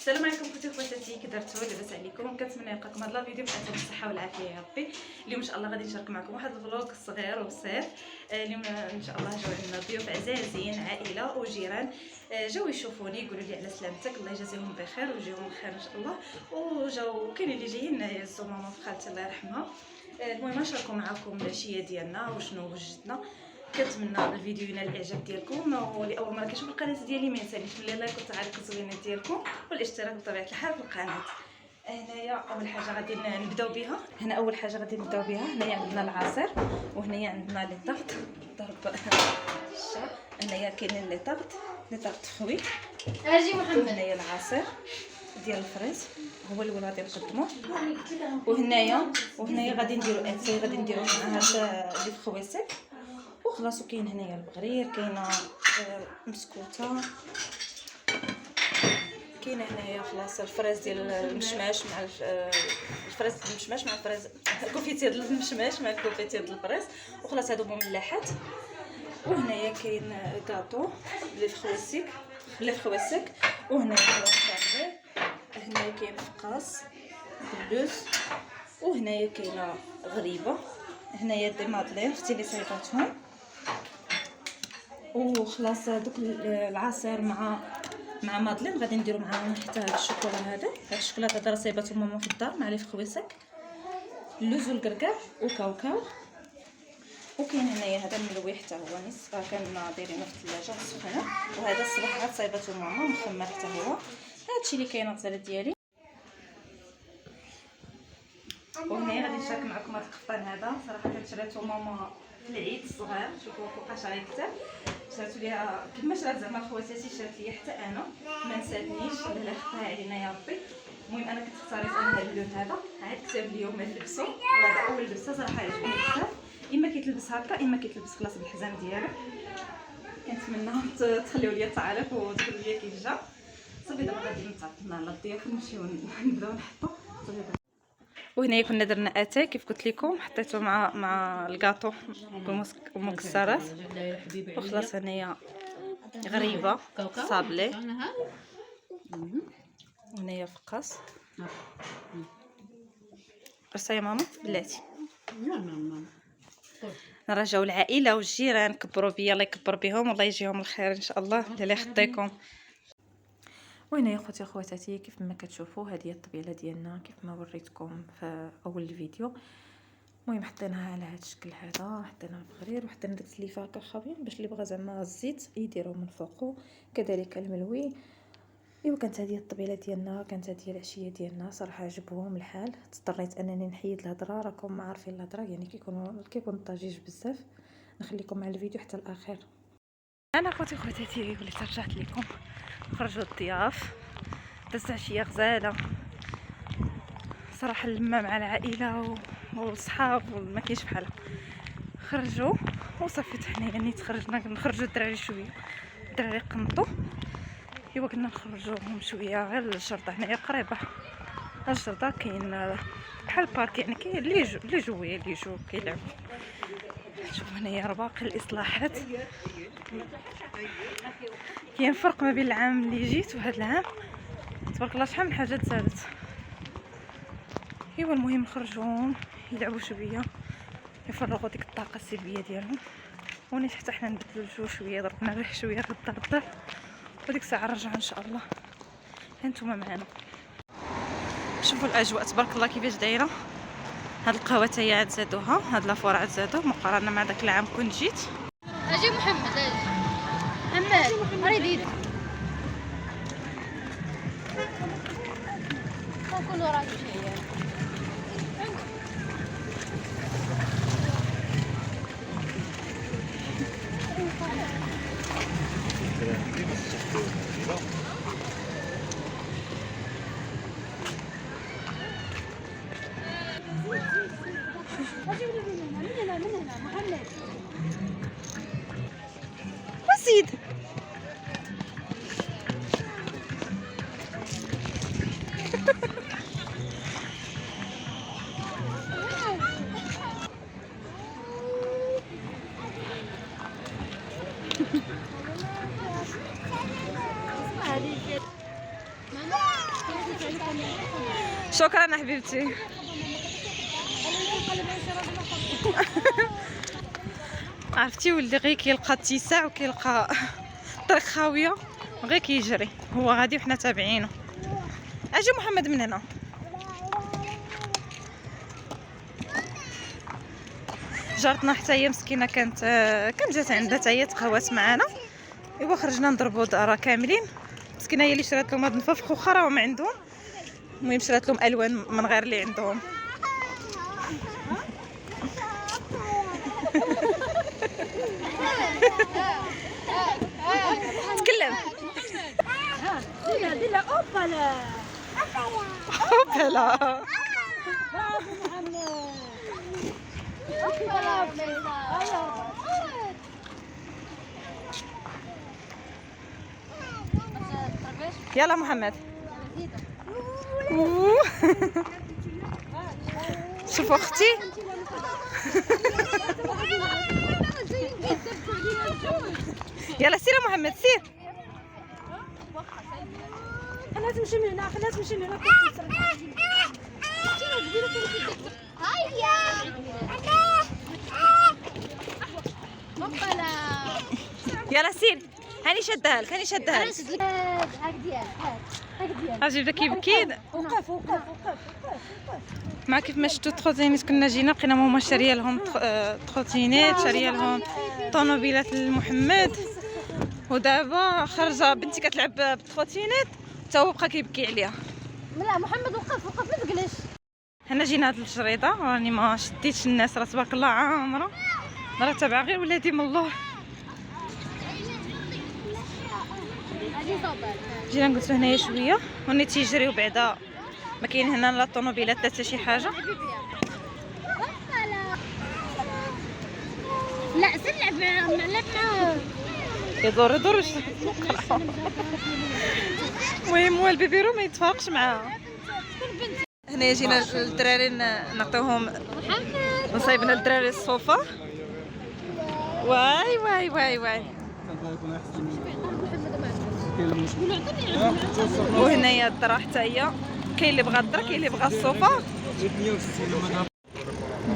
السلام عليكم خوتي وخواتاتي، كي درتو لاباس عليكم؟ كنتمنى يلقاكم هذا الفيديو بخير الصحه والعافيه يا ربي. اليوم ان شاء الله غادي نشارك معكم واحد الفلوق صغير وبسيط. اليوم ان شاء الله جاو عندنا ضيوف عزازين، عائله وجيران، جاو يشوفوني يقولوا لي على سلامتك، الله يجازيهم بخير ويجيهم بخير ان شاء الله. وجاو كاين اللي جايين يعزوا ماما في خالتي الله يرحمها. المهم نشاركوا معكم العشيه ديالنا وشنو وجدنا. كنتمنى الفيديو ينال الاعجاب ديالكم، ولاول مره كتشوفوا القناه ديالي ما ينسانيش من اللايك والتعليق والتزوينات ديالكم والاشتراك بطبيعه الحال في القناه. هنايا اول حاجه غادي نبداو بها، هنايا عندنا العصير، وهنايا عندنا لي طارط ضرب الشا. هنايا كاينين لي طارط خوي. اجي محمد. هنايا العصير ديال الفريز هو الاول غادي نقدموه. وهنايا غادي نديرو اتاي، غادي نديرو مع هاد لي خويسك وخلاص. وكاين هنايا البغرير، كاينه مسكوته، كاينه هنايا خلاص الفريز ديال المشماش مع الفريز ديال المشماش مع الفريز الكوفيتير ديال المشماش مع الكوفيتير ديال الفريز وخلاص هادو مملحات. وهنايا كاين كاطو لي خويسك وهنايا خلاص صافي. هنايا كاين فقاص بلوز، وهنايا كاينه غريبه، هنايا دي مادلين اختي اللي صايباتهم. وخلاص دوك العصير مع مادلين غادي نديرو معاهم حتى هاد الشوكولا هذا راه صايباتو ماما في الدار مع لي خويسك، اللوز والكركاع وكاوكاو. وكاين هنايا هذا ملوي حتى هو نص كنا دايرينه في الثلاجه سخونه، وهذا الصباح عاد صايباتو ماما مخمر حتى هو. هادشي اللي كاين الغزاله ديالي. وهنا غادي نشارك معكم هذا القفطان هذا، صراحه كنت شريتو ماما في العيد الصغير. شوفوا فوقاش راه كتاب، شريتو ليها كيما شرات زعما خواتاتي، شرات ليا حتى انا ما نساتنيش، الله يخطيها علينا يا ربي. المهم انا كنت اختاريت انا هذا اللون هذا، عاد كتاب اليوم نلبسو، وهذا اول لبسه صراحه عجبني بزاف. اما كيتلبس هكا اما كيتلبس خلاص بالحزام ديالو. كنتمنى تخليو لي التعاليق وتقولوا لي كيف جا صافي. دابا غادي نتعطلنا على الضياف ونمشيو نبداو نحطو صافي. وهنا كنا درنا اتاي كيف قلت لكم، حطيته مع الكاطو بالمكسرات. وخلاص هنايا غريبه صابلي، وهنايا فقاص. بس يا ماما بلاتي نرجعوا العائله والجيران كبروا بيا، الله يكبر بهم والله يجيهم الخير ان شاء الله، الله يخطيكم. وهنا يا خوتي خواتاتي كيف ما كتشوفوا هذه الطبيله ديالنا كيف ما وريتكم في اول الفيديو. المهم حطيناها على هذا الشكل هذا، حطيناها بغرير وحطينا داك السليفه هكا خاويين باش اللي بغى زعما الزيت يديروا من فوقو، كذلك الملوي. ايوا كانت هذه الطبيله ديالنا، كانت هذه العشيه ديالنا. صراحه عجبهم الحال، اضطريت انني نحيد الهضره، راكم عارفين الهضره يعني كيكون الضجيج بزاف. نخليكم مع الفيديو حتى الاخير. انا خوتي خواتاتي وليت رجعت لكم. خرجوا الضياف، دازت عشيه غزاله صراحه، اللمه مع العائله والصحاب وما كاينش بحالها. خرجوا وصافي حنايا نيت خرجنا نخرجوا الدراري شويه، الدراري قنطوا. ايوا قلنا نخرجوهم شويه غير الجرده، هنايا قريبه الجرده، كاين بحال بارك يعني، كاين اللي يجوا كيلعبوا. شوفوا هنايا راه باقي الاصلاحات. كاين فرق ما بين العام اللي جيت وهذا العام، تبارك الله شحال من حاجه تزادت. ايوا المهم نخرجوهم يلعبوا شويه يفرغوا ديك الطاقه السلبيه ديالهم، ونيت حتى حنا نبدلوا الجو شويه، ضربنا الريح شويه للدار وديك الساعه نرجعوا ان شاء الله. هانتوما معنا شوفوا الاجواء تبارك الله كيفاش دايره. هاد القهوه تاهي عاد زادوها، هاد لافور عاد زادوه مقارنه مع داك العام كنت جيت. اجي محمد. محمد اريد يدك كل وراك شيء. من هنا محمد وزيد شكرا حبيبتي. عرفتي ولدي غير كيلقى اتساع وكيلقى الطريق خاويه غير كيجري، هو غادي وحنا تابعينه. اجي محمد من هنا. جارتنا حتى هي مسكينه كانت جات عندها حتى هي تقهوات معانا، ايوا خرجنا نضربوا دارا كاملين. مسكينه هي اللي شرات لهم هاد النفافخ واخا راهم عندهم، المهم شرات لهم الوان من غير اللي عندهم. تكلم. ديلا اوبالا اوبلا. برافو محمد. اوبالا يلا محمد. شوفوا اختي. يلا سير يا محمد سير. خلينا تمشي من هنا، خلينا تمشي من هنا. هيا اوبالا. يلا سير. هاني شدها لك، هاني شدها لك. هاك ديال اجيب لك كيبكي. وقف وقف وقف وقف. مع كيف ما شفتوا تروتينيت كنا جينا لقينا ماما شاريه لهم تروتينيت، شاريه لهم طوموبيلات لمحمد، ودابا خرجه بنتي كتلعب بالتروتينيت حتى هو بقى كيبكي عليها. لا محمد وقف وقف ما تقلش. هنا جينا هاد الشريطه راني ما شديتش الناس، راه تبارك الله عامره، راه تابعه غير ولادي من الله. جينا نقصوا هنايا شويه وني تيجريو بعدا، ما كاين هنا لا طوموبيلات لا حتى شي حاجه. لا سلعب معاه يدور المهم هو البيبيرو ما يتفاقش معاها. هنا جينا الدراري نعطيوهم نصايبنا الدراري الصوفه. واي واي واي واي. وهنايا الدرا حتى هي، كاين اللي بغى الدرا كاين اللي بغى الصوفه.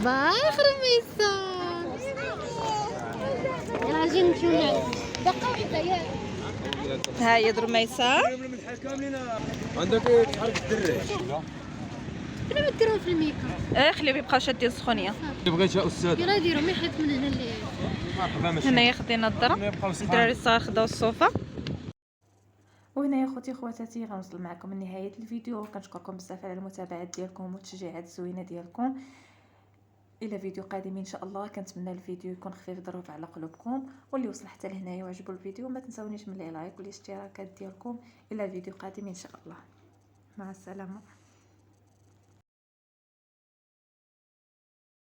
باي خرميسة. يلا جي نمشيو نلعبو دقة وحدة ياك. ها هي درميسه. عندك تحرك الدري. كنا ما ديروهم في الميكا. خليهم يبقاو شادين السخونيه. بغيت يا استاذ. يلا ديرو ما يحيط من هنا اللي. مرحبا هنايا خدينا الدرا، الدراري الصغار خداو الصوفه. وهنايا خوتي خواتاتي غنوصل معكم لنهايه الفيديو. كنشكركم بزاف على المتابعه ديالكم والتشجيعات الزوينه ديالكم. الى فيديو قادم ان شاء الله. كنتمنى الفيديو يكون خفيف ظريف على قلوبكم، واللي وصل حتى لهنايا وعجبو الفيديو ما تنساونيش من لايك والاشتراكات ديالكم. الى فيديو قادم ان شاء الله. مع السلامه.